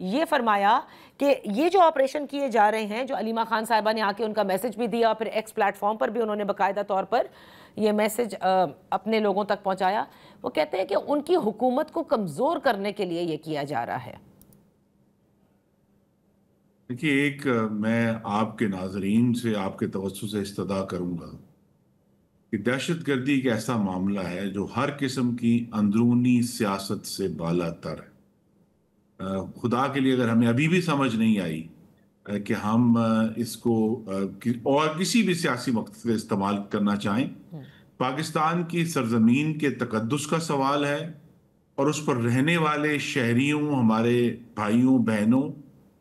یہ فرمایا کہ یہ جو آپریشن کیے جا رہے ہیں، جو علیمہ خان صاحبہ نے آ کے ان کا میسج بھی دیا، پھر ایکس پلیٹ فارم پر بھی انہوں نے باقاعدہ طور پر یہ میسج اپنے لوگوں تک پہنچایا، وہ کہتے ہیں کہ ان کی حکومت کو کمزور کرنے کے لیے یہ کیا جا رہا ہے۔ دیکھیے، ایک میں آپ کے ناظرین سے آپ کے توسط سے استدعا کروں گا کہ دہشت گردی ایک ایسا معاملہ ہے جو ہر قسم کی اندرونی سیاست سے بالا تر ہے۔ خدا کے لیے اگر ہمیں ابھی بھی سمجھ نہیں آئی کہ ہم اس کو اور کسی بھی سیاسی مقصد سے استعمال کرنا چاہیں، پاکستان کی سرزمین کے تقدس کا سوال ہے اور اس پر رہنے والے شہریوں، ہمارے بھائیوں بہنوں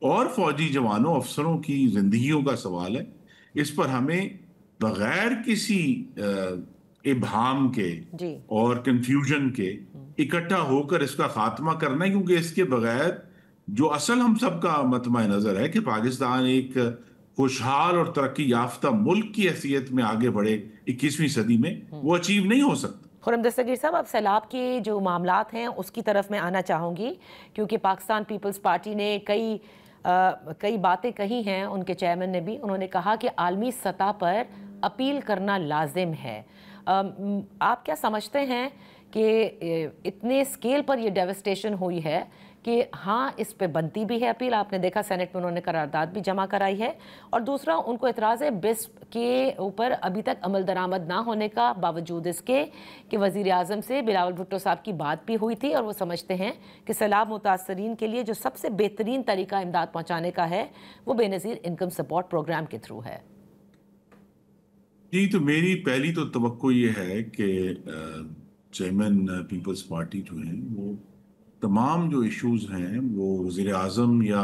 اور فوجی جوانوں افسروں کی زندگیوں کا سوال ہے۔ اس پر ہمیں بغیر کسی ابہام کے اور کنفیوژن کے اکٹھا ہو کر اس کا خاتمہ کرنا ہے، کیونکہ اس کے بغیر جو اصل ہم سب کا مطمع نظر ہے کہ پاکستان ایک خوشحال اور ترقی یافتہ ملک کی حیثیت میں آگے بڑھے 21ویں صدی میں، وہ اچیو نہیں ہو سکتا۔ خرم دستگیر صاحب، اب سیلاب کے جو معاملات ہیں اس کی طرف میں آنا چاہوں گی، کیونکہ پاکستان پیپلز پارٹی نے کئی باتیں کہی ہیں، ان کے چیئرمین نے بھی، انہوں نے کہا کہ عالمی سطح پر اپیل کرنا لازم ہے۔ آپ کیا سمجھتے ہیں کہ اتنے سکیل پر یہ ڈیوسٹیشن ہوئی ہے کہ ہاں اس پہ بنتی بھی ہے اپیل؟ آپ نے دیکھا سینٹ میں انہوں نے قرارداد بھی جمع کرائی ہے، اور دوسرا ان کو اعتراض ہے بسپ کے اوپر ابھی تک عمل درآمد نہ ہونے کا، باوجود اس کے کہ وزیر اعظم سے بلاول بھٹو صاحب کی بات بھی ہوئی تھی، اور وہ سمجھتے ہیں کہ سیلاب متاثرین کے لیے جو سب سے بہترین طریقہ امداد پہنچانے کا ہے وہ بے نظیر انکم سپورٹ پروگرام کے تھرو ہے۔ جی، تو میری پہلی تو توقع یہ ہے کہ چیئرمین پیپلز پارٹی جو ہیں وہ تمام جو ایشوز ہیں وہ وزیر اعظم یا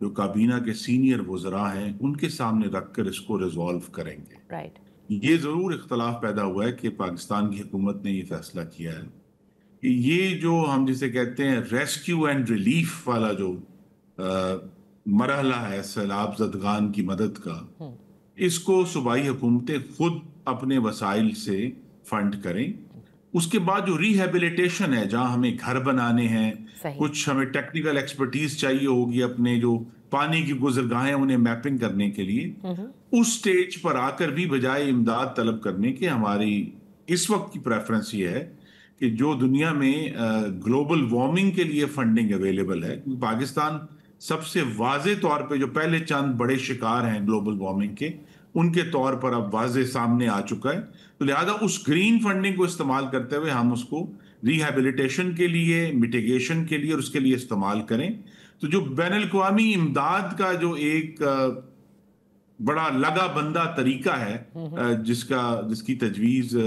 جو کابینہ کے سینئر وزراء ہیں ان کے سامنے رکھ کر اس کو ریزالو کریں گے۔ یہ ضرور اختلاف پیدا ہوا ہے کہ پاکستان کی حکومت نے یہ فیصلہ کیا ہے کہ یہ جو ہم جسے کہتے ہیں ریسکیو اینڈ ریلیف والا جو مرحلہ ہے سیلاب زدگان کی مدد کا، اس کو صوبائی حکومتیں خود اپنے وسائل سے فنڈ کریں۔ اس کے بعد جو ریہیبلیٹیشن ہے، جہاں ہمیں گھر بنانے ہیں، کچھ ہمیں ٹیکنیکل ایکسپرٹیز چاہیے ہوگی اپنے جو پانی کی گزرگاہیں انہیں میپنگ کرنے کے لیے، اس سٹیج پر آ کر بھی بجائے امداد طلب کرنے کے ہماری اس وقت کی پریفرنس یہ ہے کہ جو دنیا میں گلوبل وارمنگ کے لیے فنڈنگ اویلیبل ہے، پاکستان سب سے واضح طور پہ جو پہلے چند بڑے شکار ہیں گلوبل وارمنگ کے، ان کے طور پر اب واضح سامنے آ چکا ہے، تو لہذا اس گرین فنڈنگ کو استعمال کرتے ہوئے ہم اس کو ریہیبلیٹیشن کے لیے، میٹیگیشن کے لیے اور اس کے لیے استعمال کریں۔ تو جو بین الاقوامی امداد کا جو ایک بڑا لگا بندہ طریقہ ہے جس کی تجویز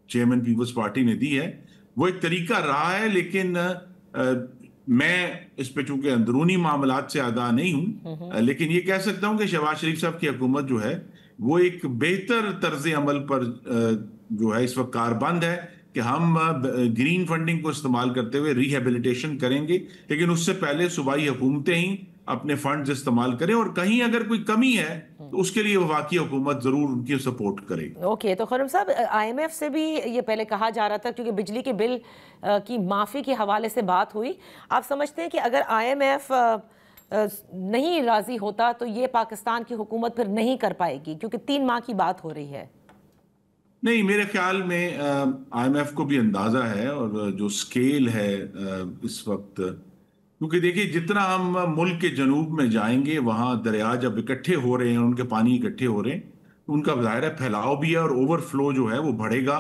چیئرمین پیپلز پارٹی نے دی ہے، وہ ایک طریقہ رہا ہے، لیکن میں اس پہ چونکہ اندرونی معاملات سے آگاہ نہیں ہوں، لیکن یہ کہہ سکتا ہوں کہ شہباز شریف صاحب کی حکومت جو ہے وہ ایک بہتر طرز عمل پر جو ہے اس وقت کاربند ہے کہ ہم گرین فنڈنگ کو استعمال کرتے ہوئے ریہیبلیٹیشن کریں گے، لیکن اس سے پہلے صوبائی حکومتیں ہی اپنے فنڈز استعمال کریں، اور کہیں اگر کوئی کمی ہے تو اس کے لیے وفاقی حکومت ضرور ان کی سپورٹ کرے گی۔ اوکے، تو خرم صاحب، آئی ایم ایف سے بھی یہ پہلے کہا جا رہا تھا، کیونکہ بجلی کے بل کی معافی کے حوالے سے بات ہوئی، آپ سمجھتے ہیں کہ اگر آئی ایم ایف نہیں راضی ہوتا تو یہ پاکستان کی حکومت پھر نہیں کر پائے گی، کیونکہ 3 ماہ کی بات ہو رہی ہے؟ نہیں، میرے خیال میں آئی ایم ایف کو بھی اندازہ ہے، اور جو سکیل ہے اس وقت، کیونکہ دیکھیے جتنا ہم ملک کے جنوب میں جائیں گے وہاں دریا جب اکٹھے ہو رہے ہیں، ان کے پانی اکٹھے ہو رہے ہیں، ان کا ظاہر ہے پھیلاؤ بھی ہے اور اوور فلو جو ہے وہ بڑھے گا،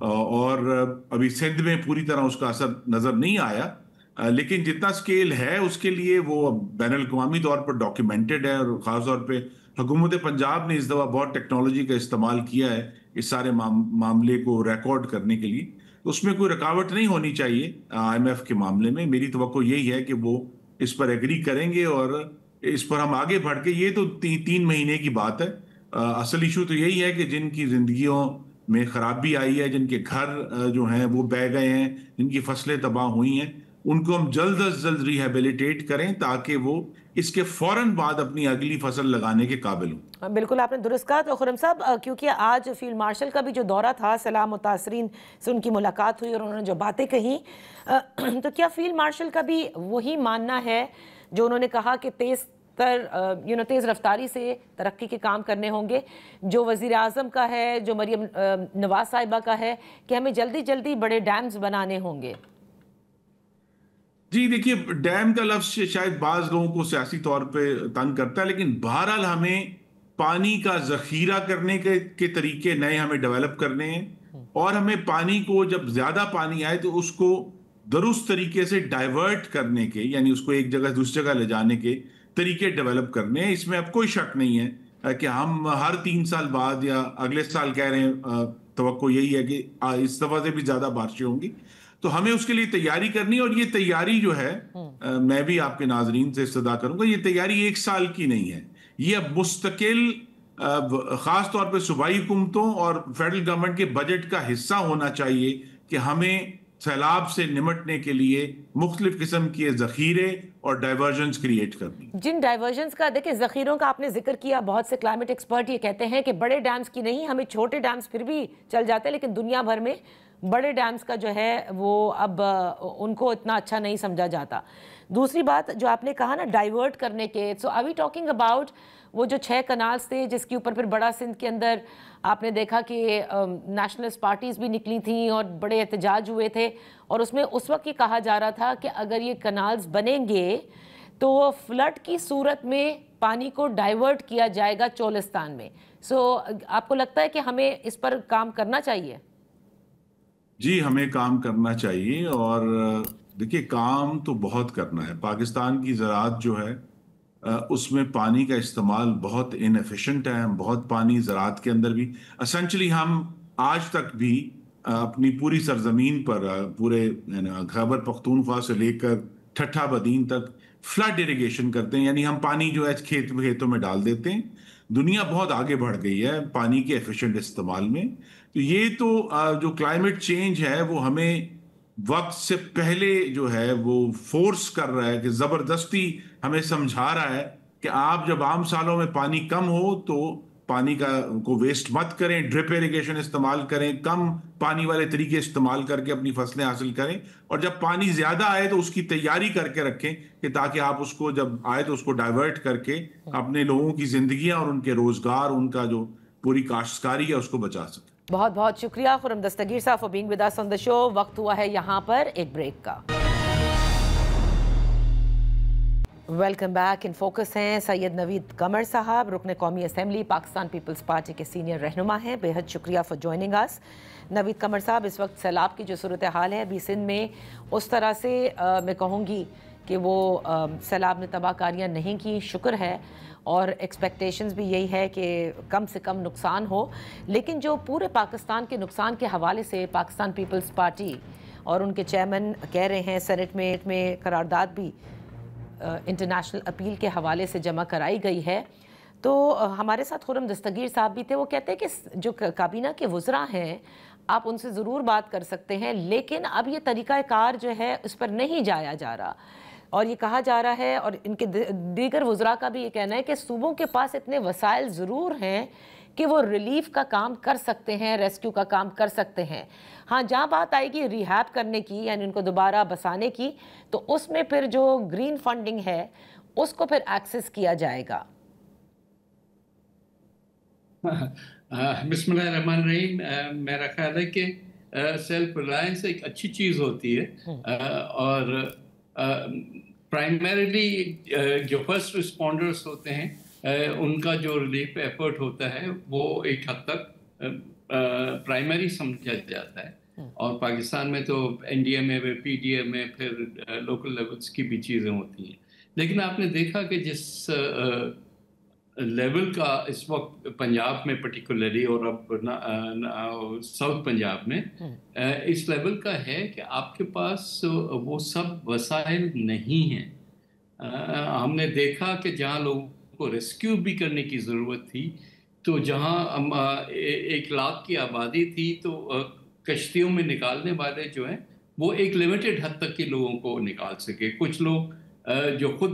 اور ابھی سندھ میں پوری طرح اس کا اثر نظر نہیں آیا، لیکن جتنا سکیل ہے اس کے لیے وہ بین الاقوامی طور پر ڈاکیومنٹڈ ہے، اور خاص طور پہ حکومت پنجاب نے اس دفعہ بہت ٹیکنالوجی کا استعمال کیا ہے اس سارے معاملے کو ریکارڈ کرنے کے لیے، اس میں کوئی رکاوٹ نہیں ہونی چاہیے آئی ایم ایف کے معاملے میں۔ میری توقع یہی ہے کہ وہ اس پر ایگری کریں گے اور اس پر ہم آگے بڑھ کے، یہ تو 3 مہینے کی بات ہے، اصل ایشو تو یہی ہے کہ جن کی زندگیوں میں خرابی آئی ہے، جن کے گھر جو ہیں وہ بہہ گئے ہیں، جن کی فصلیں تباہ ہوئی ہیں، ان کو ہم جلد از جلد ریہیبلیٹیٹ کریں تاکہ وہ اس کے فوراً بعد اپنی اگلی فصل لگانے کے قابل ہوں۔ بالکل آپ نے درست کہا۔ تو خرم صاحب، کیونکہ آج فیلڈ مارشل کا بھی جو دورہ تھا، سیلاب متاثرین سے ان کی ملاقات ہوئی اور انہوں نے جو باتیں کہیں، تو کیا فیلڈ مارشل کا بھی وہی ماننا ہے جو انہوں نے کہا کہ تیز رفتاری سے ترقی کے کام کرنے ہوں گے، جو وزیر اعظم کا ہے، جو مریم نواز صاحبہ کا ہے، کہ ہمیں جلدی جلدی بڑے ڈیمز بنانے ہوں گے؟ جی دیکھیے، ڈیم کا لفظ شاید بعض لوگوں کو سیاسی طور پہ تنگ کرتا ہے، لیکن بہرحال ہمیں پانی کا ذخیرہ کرنے کے طریقے نئے ہمیں ڈیولپ کرنے ہیں، اور ہمیں پانی کو، جب زیادہ پانی آئے تو اس کو درست طریقے سے ڈائیورٹ کرنے کے، یعنی اس کو ایک جگہ سے دوسری جگہ لے جانے کے طریقے ڈیولپ کرنے ہیں۔ اس میں اب کوئی شک نہیں ہے کہ ہم ہر 3 سال بعد یا اگلے سال کہہ رہے ہیں، توقع یہی ہے کہ اس دفعہ سے بھی زیادہ بارشیں ہوں گی، تو ہمیں اس کے لیے تیاری کرنی ہے۔ اور یہ تیاری جو ہے، میں بھی آپ کے ناظرین سے استدعا کروں گا، یہ تیاری 1 سال کی نہیں ہے، یہ اب مستقل، خاص طور پہ صوبائی حکومتوں اور فیڈرل گورنمنٹ کے بجٹ کا حصہ ہونا چاہیے کہ ہمیں سیلاب سے نمٹنے کے لیے مختلف قسم کے ذخیرے اور ڈائیورژنز کریٹ کرنی۔ جن ڈائیورژنز کا، دیکھیں ذخیروں کا آپ نے ذکر کیا، بہت سے کلائمیٹ ایکسپرٹ یہ کہتے ہیں کہ بڑے ڈیمز کی نہیں، ہمیں چھوٹے ڈیمز پھر بھی چل جاتے ہیں، لیکن دنیا بھر میں بڑے ڈیمز کا جو ہے وہ اب ان کو اتنا اچھا نہیں سمجھا جاتا۔ دوسری بات جو آپ نے کہا نا ڈائیورٹ کرنے کے، سو آر وی ٹاکنگ اباؤٹ وہ جو 6 کنالز تھے جس کے اوپر پھر بڑا سندھ کے اندر آپ نے دیکھا کہ نیشنلسٹ پارٹیز بھی نکلی تھیں اور بڑے احتجاج ہوئے تھے، اور اس میں اس وقت یہ کہا جا رہا تھا کہ اگر یہ کنالز بنیں گے تو فلڈ کی صورت میں پانی کو ڈائیورٹ کیا جائے گا چولستان میں۔ سو آپ کو لگتا ہے کہ ہمیں اس پر کام کرنا چاہیے؟ جی، ہمیں کام کرنا چاہیے، اور دیکھیے کام تو بہت کرنا ہے۔ پاکستان کی زراعت جو ہے اس میں پانی کا استعمال بہت انیفیشنٹ ہے، بہت پانی زراعت کے اندر بھی اسینچلی ہم آج تک بھی اپنی پوری سرزمین پر، پورے خیبر پختونخوا سے لے کر ٹھٹھا بدین تک فلڈ اریگیشن کرتے ہیں، یعنی ہم پانی جو ہے کھیتوں میں ڈال دیتے ہیں۔ دنیا بہت آگے بڑھ گئی ہے پانی کے ایفیشنٹ استعمال میں، تو یہ تو جو کلائمیٹ چینج ہے وہ ہمیں وقت سے پہلے جو ہے وہ فورس کر رہا ہے، کہ زبردستی ہمیں سمجھا رہا ہے کہ آپ جب عام سالوں میں پانی کم ہو تو پانی کو ویسٹ مت کریں، ڈرپ ایریگیشن استعمال کریں، کم پانی والے طریقے استعمال کر کے اپنی فصلیں حاصل کریں، اور جب پانی زیادہ آئے تو اس کی تیاری کر کے رکھیں کہ تاکہ آپ اس کو جب آئے تو اس کو ڈائیورٹ کر کے اپنے لوگوں کی زندگیاں اور ان کے روزگار، ان کا جو پوری کاشتکاری ہے اس کو بچا سکیں۔ بہت بہت شکریہ خرم دستگیر صاحب فار بینگ ود اس آن دی شو۔ وقت ہوا ہے یہاں پر ایک بریک کا۔ Welcome back. ان فوکس ہیں سید نوید قمر صاحب، رکن قومی اسمبلی پاکستان پیپلز پارٹی کے سینئر رہنما ہیں۔ بے حد شکریہ فار جوائننگ اس۔ نوید قمر صاحب، اس وقت سیلاب کی جو صورتحال ہے ابھی سندھ میں، اس طرح سے میں کہوں گی کہ وہ سیلاب نے تباہ کاریاں نہیں کی، شکر ہے، اور ایکسپیکٹیشنز بھی یہی ہے کہ کم سے کم نقصان ہو، لیکن جو پورے پاکستان کے نقصان کے حوالے سے پاکستان پیپلز پارٹی اور ان کے چیئرمین کہہ رہے ہیں، سینٹ میں قرارداد بھی انٹرنیشنل اپیل کے حوالے سے جمع کرائی گئی ہے۔ تو ہمارے ساتھ خرم دستگیر صاحب بھی تھے، وہ کہتے ہیں کہ جو کابینہ کے وزراء ہیں آپ ان سے ضرور بات کر سکتے ہیں، لیکن اب یہ طریقہ کار جو ہے اس پر نہیں جایا جا رہا، اور یہ کہا جا رہا ہے، اور ان کے دیگر وزراء کا بھی یہ کہنا ہے کہ صوبوں کے پاس اتنے وسائل ضرور ہیں کہ وہ ریلیف کا کام کر سکتے ہیں، ریسکیو کا کام کر سکتے ہیں۔ ہاں، جہاں بات آئے گی ریہیب کرنے کی، یعنی ان کو دوبارہ بسانے کی، تو اس میں پھر جو گرین فنڈنگ ہے اس کو پھر ایکسس کیا جائے گا۔ بسم اللہ الرحمن الرحیم۔ میرا خیال ہے کہ سیلف ریلائنس ایک اچھی چیز ہوتی ہے، اور پرائمریلی جو فرسٹ رسپونڈرز ہوتے ہیں ان کا جو ریلیف ایفرٹ ہوتا ہے وہ ایک حد تک پرائمری سمجھا جاتا ہے، اور پاکستان میں تو این ڈی ایم میں، پی ڈی ایم میں، پھر لوکل لیولز کی بھی چیزیں ہوتی ہیں۔ لیکن آپ نے دیکھا کہ جس لیول کا اس وقت پنجاب میں پرٹیکولرلی، اور اب ساؤتھ پنجاب میں اس لیول کا ہے کہ آپ کے پاس وہ سب وسائل نہیں ہیں۔ ہم نے دیکھا کہ جہاں لوگوں کو ریسکیو بھی کرنے کی ضرورت تھی، تو جہاں 1 لاکھ کی آبادی تھی، تو کشتیوں میں نکالنے والے جو ہیں وہ ایک لیمیٹڈ حد تک کے لوگوں کو نکال سکے۔ کچھ لوگ جو خود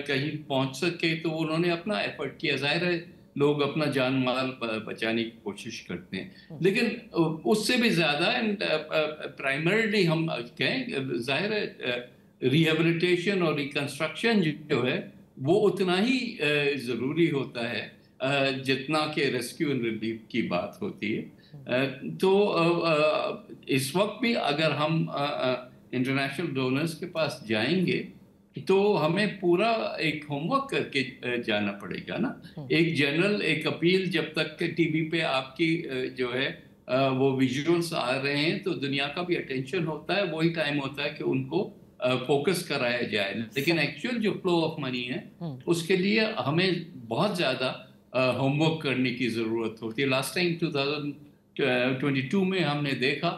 کہیں پہنچ سکے تو انہوں نے اپنا ایفرٹ کیا. ظاہر ہے لوگ اپنا جان مال بچانے کی کوشش کرتے ہیں, لیکن اس سے بھی زیادہ پرائمرلی ہم کہیں ظاہر ہے ریہیبلیٹیشن اور ریکنسٹرکشن جو ہے وہ اتنا ہی ضروری ہوتا ہے جتنا کہ ریسکیو اینڈ ریلیف کی بات ہوتی ہے. تو اس وقت بھی اگر ہم انٹرنیشنل ڈونرز کے پاس جائیں گے تو ہمیں پورا ایک ہوم ورک کر کے جانا پڑے گا نا. ایک جنرل ایک اپیل جب تک کہ ٹی وی پہ آپ کی جو ہے وہ ویژولز آ رہے ہیں تو دنیا کا بھی اٹینشن ہوتا ہے, وہی ٹائم ہوتا ہے کہ ان کو فوکس کرایا جائے. لیکن ایکچوئل جو فلو آف منی ہے اس کے لیے ہمیں بہت زیادہ ہوم ورک کرنے کی ضرورت ہوتی ہے. لاسٹ ٹائم 2022 میں ہم نے دیکھا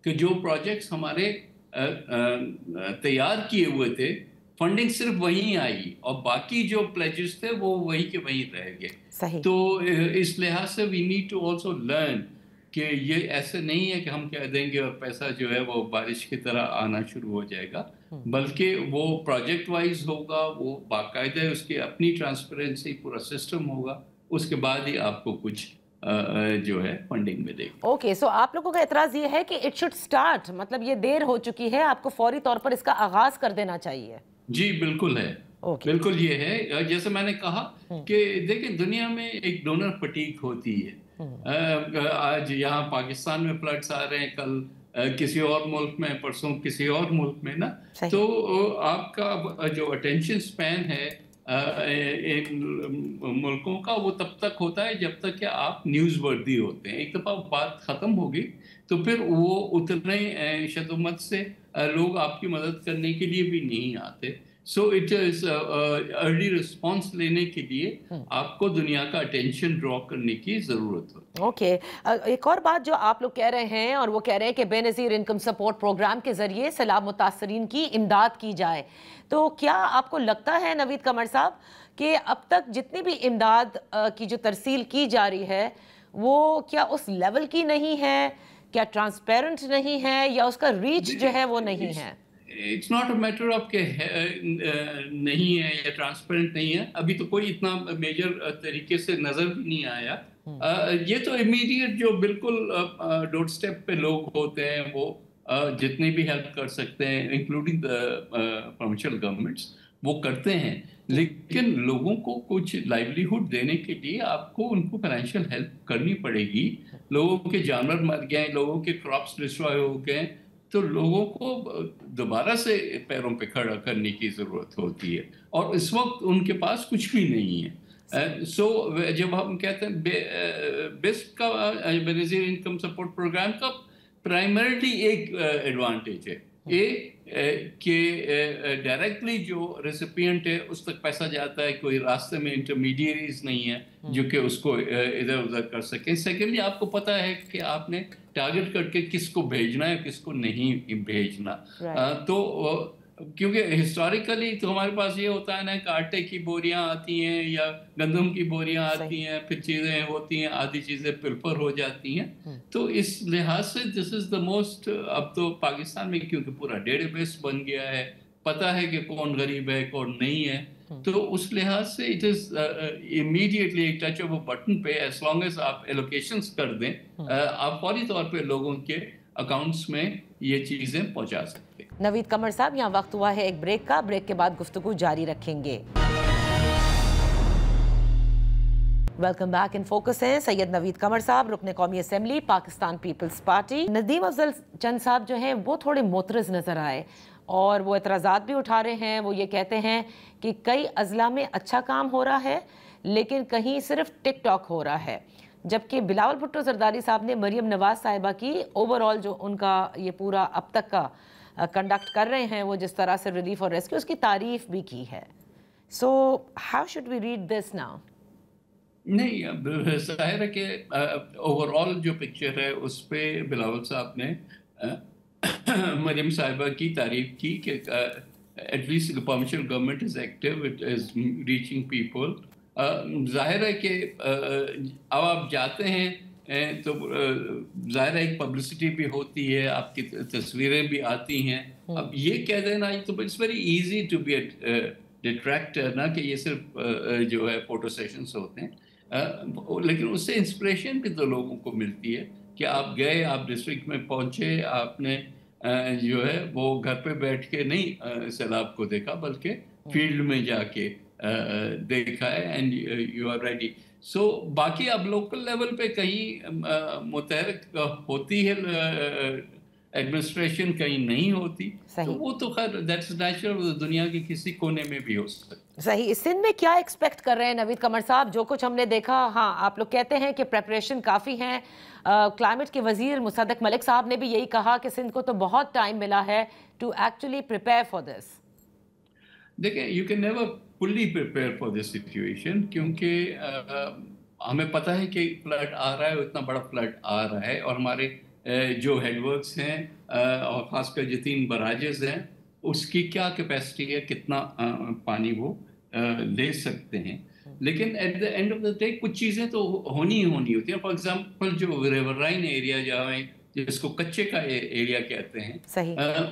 کہ جو پروجیکٹس ہمارے تیار کیے ہوئے تھے فنڈنگ صرف وہیں آئی اور باقی جو پلیجز تھے وہ وہیں کے وہیں رہ گئے. تو اس لحاظ سے we need to also learn کہ یہ ایسے نہیں ہے کہ ہم کہہ دیں گے اور پیسہ جو ہے وہ بارش کی طرح آنا شروع ہو جائے گا, بلکہ وہ پروجیکٹ وائز ہوگا, وہ باقاعدہ اس کی اپنی ٹرانسپیرنسی پورا سسٹم ہوگا, اس کے بعد ہی آپ کو کچھ جو ہے فنڈنگ ملے گی. اوکے, سو آپ لوگوں کا اعتراض یہ ہے کہ اٹ شوڈ سٹارٹ, مطلب یہ دیر ہو چکی ہے, آپ کو فوری طور پر اس کا آغاز کر دینا چاہیے. جی بالکل ہے, بالکل یہ ہے. جیسے میں نے کہا کہ دیکھیں دنیا میں ایک ڈونر فٹیگ ہوتی ہے. آج یہاں پاکستان میں فلڈز آ رہے ہیں, کل کسی اور ملک میں, پرسوں کسی اور ملک میں نا. تو آپ کا جو اٹینشن سپین ہے ملکوں کا وہ تب تک ہوتا ہے جب تک کہ آپ نیوز وردی ہوتے ہیں. ایک دفعہ بات ختم ہوگی تو پھر وہ اتنے شدت سے لوگ آپ کی مدد کرنے کے لیے بھی نہیں آتے. So it is early response لینے کے لیے آپ کو دنیا کا اٹینشن ڈرا کرنے کی ضرورت ہوتی ہے. اوکے, ایک اور بات جو آپ لوگ کہہ رہے ہیں, اور وہ کہہ رہے ہیں کہ بے نظیر انکم سپورٹ پروگرام کے ذریعے سیلاب متاثرین کی امداد کی جائے. تو کیا آپ کو لگتا ہے نوید قمر صاحب کہ اب تک جتنی بھی امداد کی جو ترسیل کی جا رہی ہے وہ کیا اس لیول کی نہیں ہے, کیا ٹرانسپیرنٹ نہیں ہے, یا اس کا ریچ جو ہے وہ نہیں ہے؟ It's not a matter of کہ نہیں ہے یا ٹرانسپیرنٹ نہیں ہے. ابھی تو کوئی اتنا میجر طریقے سے نظر بھی نہیں آیا. یہ تو امیڈیٹ جو بالکل ڈور سٹیپ پہ لوگ ہوتے ہیں وہ جتنی بھی ہیلپ کر سکتے ہیں انکلوڈنگ پروونشل گورنمنٹس وہ کرتے ہیں. لیکن لوگوں کو کچھ لائیولیہڈ دینے کے لیے آپ کو ان کو فائنینشیل ہیلپ کرنی پڑے گی. لوگوں کے جانور مر گئے, لوگوں کے کراپس ڈسٹرائے ہو گئے, تو لوگوں کو دوبارہ سے پیروں پہ کھڑا کرنے کی ضرورت ہوتی ہے, اور اس وقت ان کے پاس کچھ بھی نہیں ہے. سو جب ہم کہتے ہیں بیسٹ کا بے نظیر انکم سپورٹ پروگرام کا پرائمرلی ایک ایڈوانٹیج ہے کہ ڈائریکٹلی جو ریسیپینٹ ہے اس تک پیسہ جاتا ہے, کوئی راستے میں انٹرمیڈیریز نہیں ہے جو کہ اس کو ادھر ادھر کر سکیں. سیکنڈلی آپ کو پتہ ہے کہ آپ نے ٹارگٹ کر کے کس کو بھیجنا ہے کس کو نہیں بھیجنا. تو کیونکہ ہسٹوریکلی تو ہمارے پاس یہ ہوتا ہے نا کہ آٹے کی بوریاں آتی ہیں یا گندم کی بوریاں آتی ہیں, پھر چیزیں ہوتی ہیں, آدھی چیزیں پلپر ہو جاتی ہیں. تو اس لحاظ سے دس از دا موسٹ, اب تو پاکستان میں کیونکہ پورا ڈیٹا بیس بن گیا ہے, پتہ ہے کہ کون غریب ہے کون نہیں ہے, تو اس لحاظ سے اٹ از امیڈیٹلی ایک ٹچ آف اے بٹن پہ ایز لانگ ایز آپ ایلوکیشنز کر دیں آپ فوری طور پہ لوگوں کے اکاؤنٹس میں یہ چیزیں پہنچا سکتے ہیں. نوید قمر صاحب, یہاں وقت ہوا ہے ایک بریک کا, بریک کے بعد گفتگو جاری رکھیں گے. Welcome back. ان فوکس ہیں سید نوید قمر صاحب, رکن قومی assembly Pakistan Peoples Party. Nadeem Afzal Chand صاحب جو ہیں وہ تھوڑے معترض نظر آئے اور وہ اعتراضات بھی اٹھا رہے ہیں. وہ یہ کہتے ہیں کہ کئی اضلاع میں اچھا کام ہو رہا ہے لیکن کہیں صرف ٹک ٹاک ہو رہا ہے, جبکہ بلاول بھٹو زرداری صاحب نے مریم نواز صاحبہ کی اوور آل جو ان کا یہ پورا اب تک کا کنڈکٹ کر رہے ہیں وہ جس طرح سے ریلیف اور ریسکیو, اس کی تعریف بھی کی ہے. So how should we read this now? نہیں, ظاہر ہے کہ اوور آل جو پکچر ہے اس پہ بلاول صاحب نے مریم صاحبہ کی تعریف کی کہ at least provincial government is active, it is reaching people. ظاہر ہے کہ اب آپ جاتے ہیں تو ظاہر ہے ایک پبلسٹی بھی ہوتی ہے, آپ کی تصویریں بھی آتی ہیں. اب یہ کہہ دینا تو it's very easy to be detractor نا, کہ یہ صرف جو ہے فوٹو سیشنز ہوتے ہیں, لیکن اس سے انسپریشن بھی تو لوگوں کو ملتی ہے کہ آپ گئے, آپ ڈسٹرکٹ میں پہنچے, آپ نے جو ہے وہ گھر پہ بیٹھ کے نہیں سیلاب کو دیکھا بلکہ فیلڈ میں جا کے دیکھا ہے, اینڈ یو آر ریڈی. سو باقی اب لوکل لیول پہ کہیں متحرک ہوتی ہے ایڈمنسٹریشن, کہیں نہیں ہوتی, تو وہ تو خیر دیٹس نیچرل, دنیا کے کسی کونے میں بھی ہو سکتا ہے. صحیح. سندھ میں کیا ایکسپیکٹ کر رہے ہیں نوید قمر صاحب؟ جو کچھ ہم نے دیکھا, ہاں آپ لوگ کہتے ہیں کہ پریپریشن کافی ہیں. کلائمیٹ کے وزیر مصدق ملک صاحب نے بھی یہی کہا کہ سندھ کو تو بہت ٹائم ملا ہے to actually prepare for this. دیکھیں, you can never fully prepare for this situation, کیونکہ ہمیں پتہ ہے کہ فلڈ آ رہا ہے, اتنا بڑا فلڈ آ رہا ہے, اور ہمارے جو ہیڈ ورکس ہیں اور خاص کر جو 3 براجز ہیں اس کی کیا کیپیسٹی ہے, کتنا پانی وہ لے سکتے ہیں. لیکن at the end of the day کچھ چیزیں تو ہونی ہی ہونی ہوتی ہیں. فار ایگزامپل جو ریورائن ایریا جہاں جس کو کچے کا ایریا کہتے ہیں,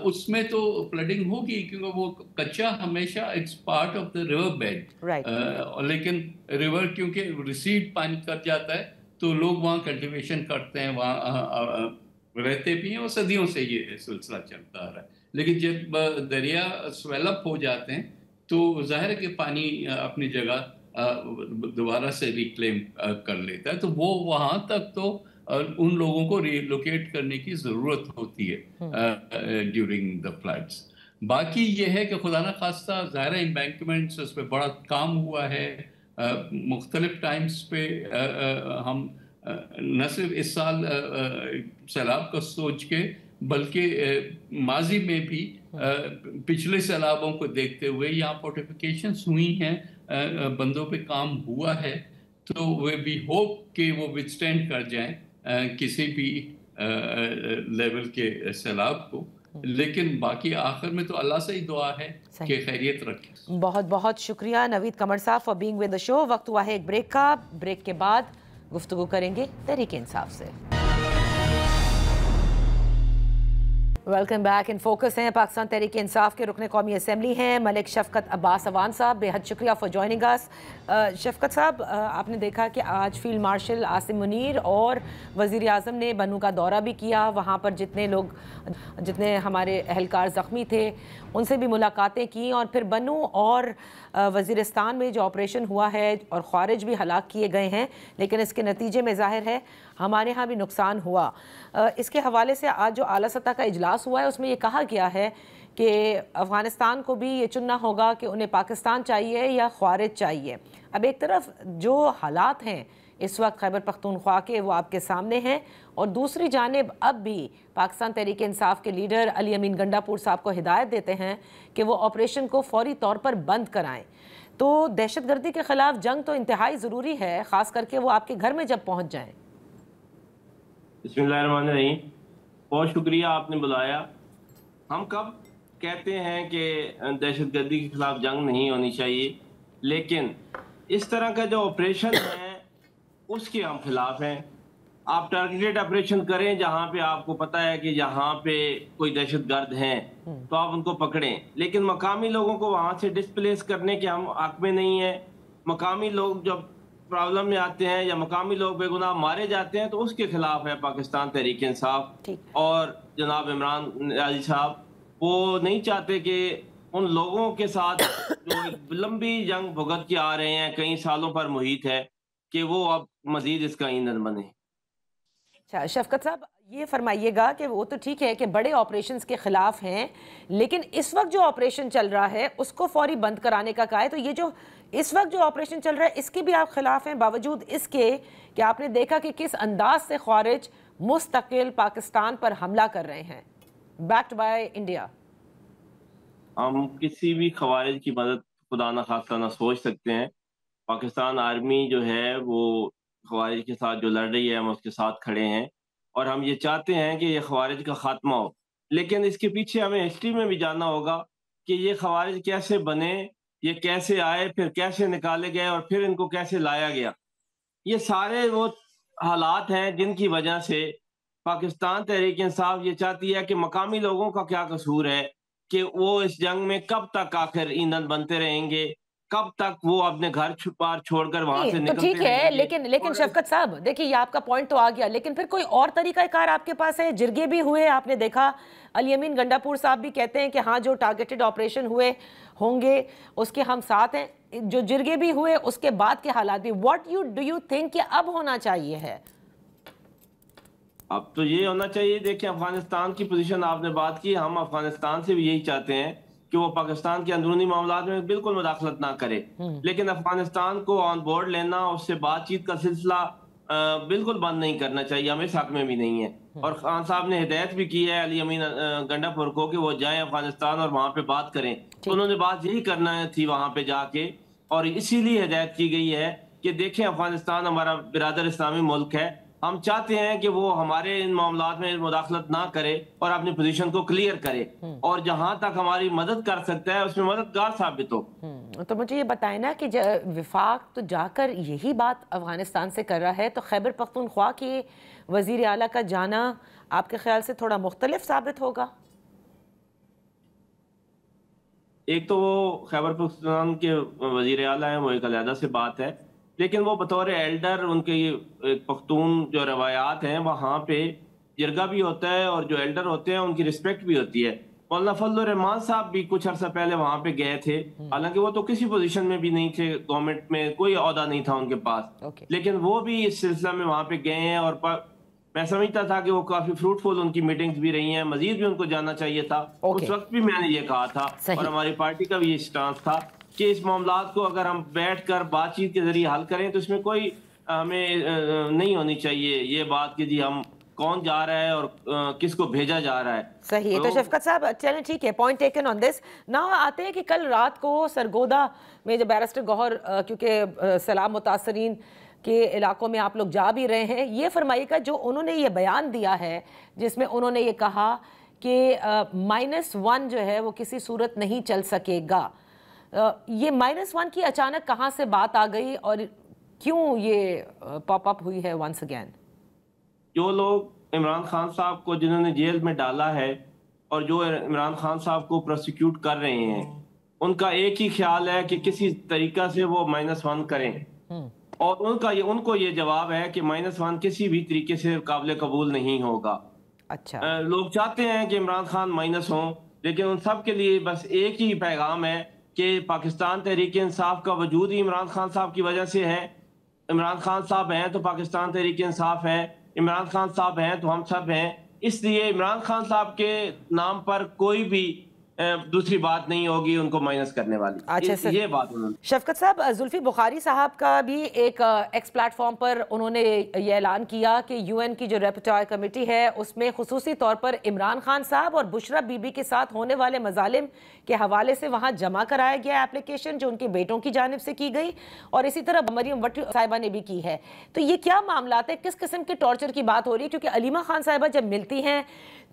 اس میں تو فلڈنگ ہوگی, کیونکہ وہ کچا ہمیشہ it's part of the river bed, لیکن ریور کیونکہ ریسیڈ پانی کر جاتا ہے تو لوگ وہاں کلٹیویشن کرتے ہیں, وہاں رہتے بھی ہیں, اور صدیوں سے یہ سلسلہ چلتا آ رہا ہے. لیکن جب دریا سویل اپ ہو جاتے ہیں تو ظاہر ہے کہ پانی اپنی جگہ دوبارہ سے ریکلیم کر لیتا ہے, تو وہ وہاں تک تو ان لوگوں کو ریلوکیٹ کرنے کی ضرورت ہوتی ہے ڈیورنگ دا فلڈس. باقی یہ ہے کہ خدا نہ خواستہ ظاہر امبینکمنٹس, اس پہ بڑا کام ہوا ہے مختلف ٹائمز پہ. ہم نہ صرف اس سال سیلاب کا سوچ کے بلکہ ماضی میں بھی پچھلے سیلابوں کو دیکھتے ہوئے یہاں فورٹیفیکیشنز ہوئی ہیں, بندوں پہ کام ہوا ہے, تو وہ بھی ہوپ کہ وہ وithstand کر جائیں کسی بھی لیول کے سیلاب کو. لیکن باقی آخر میں تو اللہ سے ہی دعا ہے کہ خیریت رکھے. بہت بہت شکریہ نوید قمر صاحب فار بینگ ود دا شو. وقت ہوا ہے ایک بریک کا. بریک کے بعد گفتگو کریں گے تحریک انصاف سے. Welcome back. ان فوکس ہیں پاکستان تحریک انصاف کے رکن قومی اسمبلی ہیں ملک شفقت عباس اوان صاحب. بے حد شکریہ فار جوائننگ اس. شفقت صاحب, آپ نے دیکھا کہ آج فیلڈ مارشل عاصم منیر اور وزیر اعظم نے بنو کا دورہ بھی کیا. وہاں پر جتنے ہمارے اہلکار زخمی تھے ان سے بھی ملاقاتیں کی, اور پھر بنو اور وزیرستان میں جو آپریشن ہوا ہے اور خوارج بھی ہلاک کیے گئے ہیں, لیکن اس کے نتیجے میں ظاہر ہے ہمارے ہاں بھی نقصان ہوا. اس کے حوالے سے آج جو اعلیٰ سطح کا اجلاس ہوا ہے اس میں یہ کہا گیا ہے کہ افغانستان کو بھی یہ چننا ہوگا کہ انہیں پاکستان چاہیے یا خوارج چاہیے. اب ایک طرف جو حالات ہیں اس وقت خیبر پختونخوا کے وہ آپ کے سامنے ہیں, اور دوسری جانب اب بھی پاکستان تحریک انصاف کے لیڈر علی امین گنڈا پور صاحب کو ہدایت دیتے ہیں کہ وہ آپریشن کو فوری طور پر بند کرائیں. تو دہشت گردی کے خلاف جنگ تو انتہائی ضروری ہے, خاص کر کے وہ آپ کے گھر میں جب پہنچ جائیں. بسم اللہ الرحمن الرحیم. بہت شکریہ آپ نے بلایا. ہم کب کہتے ہیں کہ دہشت گردی کے خلاف جنگ نہیں ہونی چاہیے, لیکن اس طرح کا جو آپریشن ہے اس کے ہم خلاف ہیں. آپ ٹارگیٹڈ آپریشن کریں جہاں پہ آپ کو پتہ ہے کہ یہاں پہ کوئی دہشت گرد ہیں تو آپ ان کو پکڑیں, لیکن مقامی لوگوں کو وہاں سے ڈسپلیس کرنے کے ہم حق میں نہیں ہیں. مقامی لوگ جب پرابلم میں آتے ہیں یا مقامی لوگ بے گناہ مارے جاتے ہیں تو اس کے خلاف ہے پاکستان تحریک انصاف. اور جناب عمران علی صاحب وہ نہیں چاہتے کہ ان لوگوں کے ساتھ جو ایک لمبی جنگ بھگت کے آ رہے ہیں, کئی سالوں پر محیط ہے, کہ وہ اب مزید اس کا ایندھن بنے. اچھا شفقت صاحب, یہ فرمائیے گا کہ وہ تو ٹھیک ہے کہ بڑے آپریشنز کے خلاف ہیں, لیکن اس وقت جو آپریشن چل رہا ہے اس کو فوری بند کرانے کا کہا ہے, تو یہ جو اس وقت جو آپریشن چل رہا ہے اس کے بھی آپ خلاف ہیں, باوجود اس کے کہ آپ نے دیکھا کہ کس انداز سے خوارج مستقل پاکستان پر حملہ کر رہے ہیں بیکڈ بائی انڈیا. ہم کسی بھی خوارج کی مدد خدا نہ خواستہ نہ سوچ سکتے ہیں. پاکستان آرمی جو ہے وہ خوارج کے ساتھ جو لڑ رہی ہے ہم اس کے ساتھ کھڑے ہیں, اور ہم یہ چاہتے ہیں کہ یہ خوارج کا خاتمہ ہو. لیکن اس کے پیچھے ہمیں ہسٹری میں بھی جاننا ہوگا کہ یہ خوارج کیسے بنے, یہ کیسے آئے, پھر کیسے نکالے گئے, اور پھر ان کو کیسے لایا گیا. یہ سارے وہ حالات ہیں جن کی وجہ سے پاکستان تحریک انصاف یہ چاہتی ہے کہ مقامی لوگوں کا کیا قصور ہے کہ وہ اس جنگ میں کب تک آخر ایندھن بنتے رہیں گے، کب تک وہ اپنے گھر بار چھوڑ کر وہاں سے نہیں تو نکلتے ٹھیک ہے، رہیں گے۔ لیکن شفقت صاحب دیکھیے یہ آپ کا پوائنٹ تو آ گیا، لیکن پھر کوئی اور طریقہ کار آپ کے پاس ہے؟ جرگے بھی ہوئے، آپ نے دیکھا علی امین گنڈاپور صاحب بھی کہتے ہیں کہ ہاں جو ٹارگیٹڈ آپریشن ہوئے ہوں گے اس کے ہم ساتھ ہیں، جو جرگے بھی ہوئے اس کے بعد کے حالات بھی، واٹ ڈو یو تھنک کہ اب ہونا چاہیے ہے؟ اب تو یہ ہونا چاہیے، دیکھیں افغانستان کی پوزیشن آپ نے بات کی، ہم افغانستان سے بھی یہی چاہتے ہیں کہ وہ پاکستان کے اندرونی معاملات میں بالکل مداخلت نہ کرے، لیکن افغانستان کو آن بورڈ لینا، اس سے بات چیت کا سلسلہ بالکل بند نہیں کرنا چاہیے، ہم اس حق میں بھی نہیں ہے۔ اور خان صاحب نے ہدایت بھی کی ہے علی امین گنڈاپور کو کہ وہ جائیں افغانستان اور وہاں پہ بات کریں، انہوں نے بات یہی کرنا تھی وہاں پہ جا کے، اور اسی لیے ہدایت کی گئی ہے کہ دیکھیں افغانستان ہمارا برادر اسلامی ملک ہے، ہم چاہتے ہیں کہ وہ ہمارے ان معاملات میں مداخلت نہ کرے اور اپنی پوزیشن کو کلیئر کرے، اور جہاں تک ہماری مدد کر سکتا ہے اس میں مددگار ثابت ہو۔ تو مجھے یہ بتائیں نا کہ وفاق تو جا کر یہی بات افغانستان سے کر رہا ہے، تو خیبر پختونخوا کی وزیر اعلیٰ کا جانا آپ کے خیال سے تھوڑا مختلف ثابت ہوگا؟ ایک تو وہ خیبر پختونخوا کے وزیر اعلیٰ ہیں، وہ ایک علیحدہ سے بات ہے، لیکن وہ بطور ایلڈر ان کے پختون جو روایات ہیں وہاں پہ جرگہ بھی ہوتا ہے، اور جو ایلڈر ہوتے ہیں ان کی رسپیکٹ بھی ہوتی ہے۔ مولانا فضل الرحمان صاحب بھی کچھ عرصہ پہلے وہاں پہ گئے تھے، حالانکہ وہ تو کسی پوزیشن میں بھی نہیں تھے، گورنمنٹ میں کوئی عہدہ نہیں تھا ان کے پاس، لیکن وہ بھی اس سلسلہ میں وہاں پہ گئے ہیں، اور میں سمجھتا تھا کہ وہ کافی فروٹفل ان کی میٹنگز بھی رہی ہیں، مزید بھی ان کو جانا چاہیے تھا۔ اس وقت بھی میں نے یہ کہا تھا، اور ہماری پارٹی کا بھی یہ سٹانس تھا کہ اس معاملات کو اگر ہم بیٹھ کر بات چیت کے ذریعے حل کریں تو اس میں کوئی ہمیں نہیں ہونی چاہیے یہ بات کہ جی ہم کون جا رہا ہے اور کس کو بھیجا جا رہا ہے۔ صحیح ہے، تو شفقت صاحب چلیں ٹھیک ہے، پوائنٹ ٹیکن آن دس۔ نا آتے ہیں کہ کل رات کو سرگودا میں جو بیرسٹر گوہر کیونکہ سیلاب متاثرین کے علاقوں میں آپ لوگ جا بھی رہے ہیں، یہ فرمائیے گا جو انہوں نے یہ بیان دیا ہے جس میں انہوں نے یہ کہا کہ -1 جو ہے وہ کسی صورت نہیں چل سکے گا، یہ -1 کی اچانک کہاں سے بات آ گئی اور کیوں یہ پاپ اپ ہوئی ہے ونس اگین؟ جو لوگ عمران خان صاحب کو جنہوں نے جیل میں ڈالا ہے اور جو عمران خان صاحب کو پروسیکیوٹ کر رہے ہیں، ان کا ایک ہی خیال ہے کہ کسی طریقہ سے وہ -1 کریں، اور ان کو یہ جواب ہے کہ -1 کسی بھی طریقے سے قابل قبول نہیں ہوگا۔ اچھا، لوگ چاہتے ہیں کہ عمران خان مائنس ہوں، لیکن ان سب کے لیے بس ایک ہی پیغام ہے کہ پاکستان تحریک انصاف کا وجود ہی عمران خان صاحب کی وجہ سے ہے۔ عمران خان صاحب ہیں تو پاکستان تحریک انصاف ہے، عمران خان صاحب ہیں تو ہم سب ہیں، اس لیے عمران خان صاحب کے نام پر کوئی بھی دوسری بات نہیں ہوگی ان کو مائنس کرنے والی۔ اچھا سر، یہ بات انہوں نے شفقت صاحب زلفی بخاری صاحب کا بھی ایک ایکس پلیٹ فارم پر انہوں نے یہ اعلان کیا کہ UN کی جو ریپورٹائر کمیٹی ہے اس میں خصوصی طور پر عمران خان صاحب اور بشرا بی بی کے ساتھ ہونے والے مظالم کے حوالے سے وہاں جمع کرایا گیا اپلیکیشن جو ان کے بیٹوں کی جانب سے کی گئی، اور اسی طرح مریم وٹی صاحبہ نے بھی کی ہے۔ تو یہ کیا معاملات ہے، کس قسم کے ٹارچر کی بات ہو رہی ہے؟ کیونکہ علیمہ خان صاحبہ جب ملتی ہیں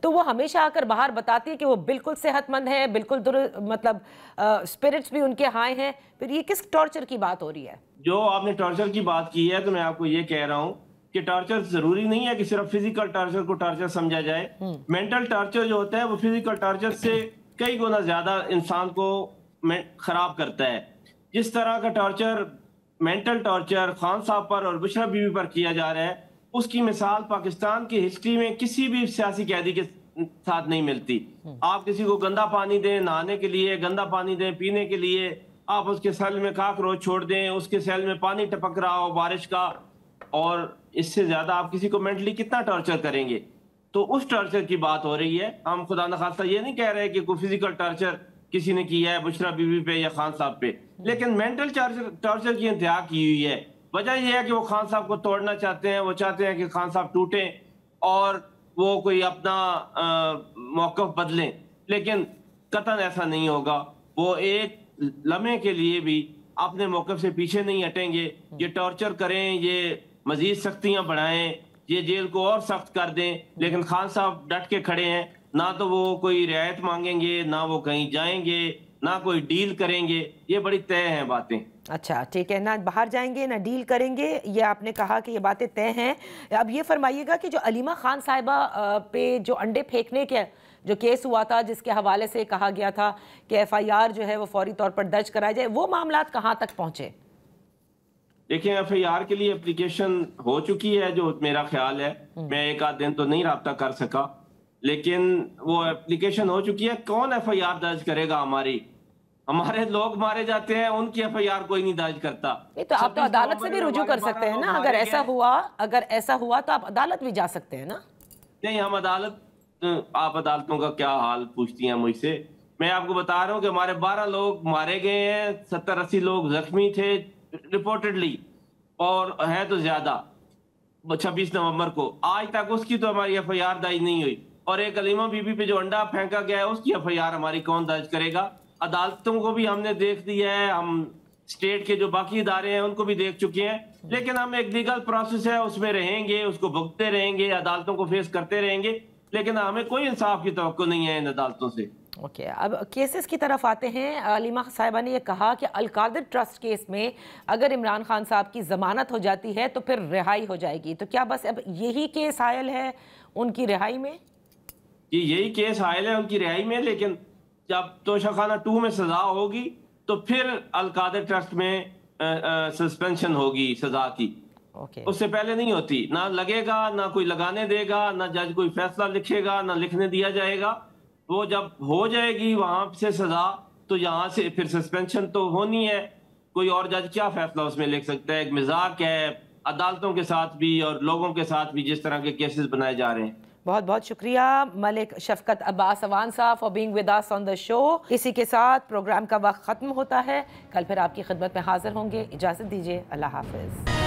تو وہ ہمیشہ آ کر باہر بتاتی ہے کہ وہ بالکل صحت مند ہیں، بالکل مطلب اسپرٹس بھی ان کے ہائی ہیں، پھر یہ کس ٹارچر کی بات ہو رہی ہے؟ جو آپ نے ٹارچر کی بات کی ہے تو میں آپ کو یہ کہہ رہا ہوں کہ ٹارچر ضروری نہیں ہے کہ صرف فزیکل ٹارچر کو ٹارچر سمجھا جائے، مینٹل ٹارچر جو ہوتا ہے وہ فزیکل ٹارچر سے کئی گنا زیادہ انسان کو خراب کرتا ہے۔ جس طرح کا ٹارچر مینٹل ٹارچر خان صاحب پر اور بشرا بی بی پر کیا جا رہا ہے، اس کی مثال پاکستان کی ہسٹری میں کسی بھی سیاسی قیدی کے ساتھ نہیں ملتی۔ آپ کسی کو گندا پانی دیں نہانے کے لیے، گندا پانی دیں پینے کے لیے، آپ اس کے سیل میں کاکروچ چھوڑ دیں، اس کے سیل میں پانی ٹپک رہا ہو بارش کا، اور اس سے زیادہ آپ کسی کو مینٹلی کتنا ٹارچر کریں گے؟ تو اس ٹارچر کی بات ہو رہی ہے۔ ہم خدا نخواستہ یہ نہیں کہہ رہے کہ کوئی فزیکل ٹارچر کسی نے کیا ہے بشرا بی بی پہ یا خان صاحب پہ، لیکن مینٹل ٹارچر کی انتہا کی ہوئی ہے۔ وجہ یہ ہے کہ وہ خان صاحب کو توڑنا چاہتے ہیں، وہ چاہتے ہیں کہ خان صاحب ٹوٹیں اور وہ کوئی اپنا موقف بدلیں، لیکن قطعاً ایسا نہیں ہوگا۔ وہ ایک لمحے کے لیے بھی اپنے موقف سے پیچھے نہیں ہٹیں گے۔ یہ ٹارچر کریں، یہ مزید سختیاں بڑھائیں، یہ جیل کو اور سخت کر دیں، لیکن خان صاحب ڈٹ کے کھڑے ہیں، نہ تو وہ کوئی رعایت مانگیں گے، نہ وہ کہیں جائیں گے، نہ کوئی ڈیل کریں گے، یہ بڑی طے ہیں باتیں۔ اچھا ٹھیک ہے، نہ باہر جائیں گے نہ ڈیل کریں گے، یہ آپ نے کہا کہ یہ باتیں طے ہیں۔ اب یہ فرمائیے گا کہ جو علیمہ خان صاحبہ پہ جو انڈے پھینکنے کے جو کیس ہوا تھا، جس کے حوالے سے کہا گیا تھا کہ ایف آئی آر جو ہے وہ فوری طور پر درج کرایا جائے، وہ معاملات کہاں تک پہنچے؟ دیکھیں ایف آئی آر کے لیے اپلیکیشن ہو چکی ہے، جو میرا خیال ہے، میں ایک آدھ دن تو نہیں رابطہ کر سکا، لیکن وہ اپلیکیشن ہو چکی ہے۔ کون ایف آئی آر درج کرے گا؟ ہمارے لوگ مارے جاتے ہیں، ان کی ایف آئی آر کوئی نہیں درج کرتا۔ تو آپ تو عدالت سے بھی رجوع کر سکتے ہیں نا، اگر ایسا ہوا تو آپ عدالت بھی جا سکتے ہیں نا۔ نہیں، ہم آپ عدالتوں کا کیا حال پوچھتی ہیں مجھ سے؟ میں آپ کو بتا رہا ہوں کہ ہمارے 12 لوگ مارے گئے ہیں، 70-80 لوگ زخمی تھے رپورٹڈلی، اور ہے تو زیادہ 26 نومبر کو۔ آج تک اس کی تو ہماری ایف آئی آر درج نہیں ہوئی، اور ایک علیمہ بی بی پہ جو انڈا پھینکا گیا ہے اس کی ایف آئی آر ہماری کون درج کرے گا؟ عدالتوں کو بھی ہم نے دیکھ دیا ہے، ہم اسٹیٹ کے جو باقی ادارے ہیں ان کو بھی دیکھ چکے ہیں، لیکن ہم ایک لیگل پروسیس ہے اس میں رہیں گے، اس کو بھگتے رہیں گے، عدالتوں کو فیس کرتے رہیں گے، لیکن ہمیں کوئی انصاف کی توقع نہیں ہے ان عدالتوں سے۔ اوکے، اب کیسز کی طرف آتے ہیں۔ علیمہ صاحبہ نے یہ کہا کہ القادر ٹرسٹ کیس میں اگر عمران خان صاحب کی ضمانت ہو جاتی ہے تو پھر رہائی ہو جائے گی، تو کیا بس اب یہی کیس حائل ہے ان کی رہائی میں؟ جی یہی کیس حائل ہے ان کی رہائی میں، لیکن جب توشہ خانہ 2 میں سزا ہوگی تو پھر القادر ٹرسٹ میں سسپینشن ہوگی سزا کی، اس سے پہلے نہیں ہوتی۔ نہ لگے گا، نہ کوئی لگانے دے گا، نہ جج کوئی فیصلہ لکھے گا، نہ لکھنے دیا جائے گا۔ وہ جب ہو جائے گی وہاں سے سزا تو یہاں سے پھر سسپینشن تو ہونی ہے۔ کوئی اور جج کیا فیصلہ اس میں لکھ سکتا ہے؟ ایک مذاق ہے عدالتوں کے ساتھ بھی اور لوگوں کے ساتھ بھی جس طرح کے کیسز بنائے جا رہے ہیں۔ بہت بہت شکریہ ملک شفقت عباس اوان صاحب فار بینگ ود اس آن دا شو۔ اسی کے ساتھ پروگرام کا وقت ختم ہوتا ہے، کل پھر آپ کی خدمت میں حاضر ہوں گے، اجازت دیجیے، اللہ حافظ۔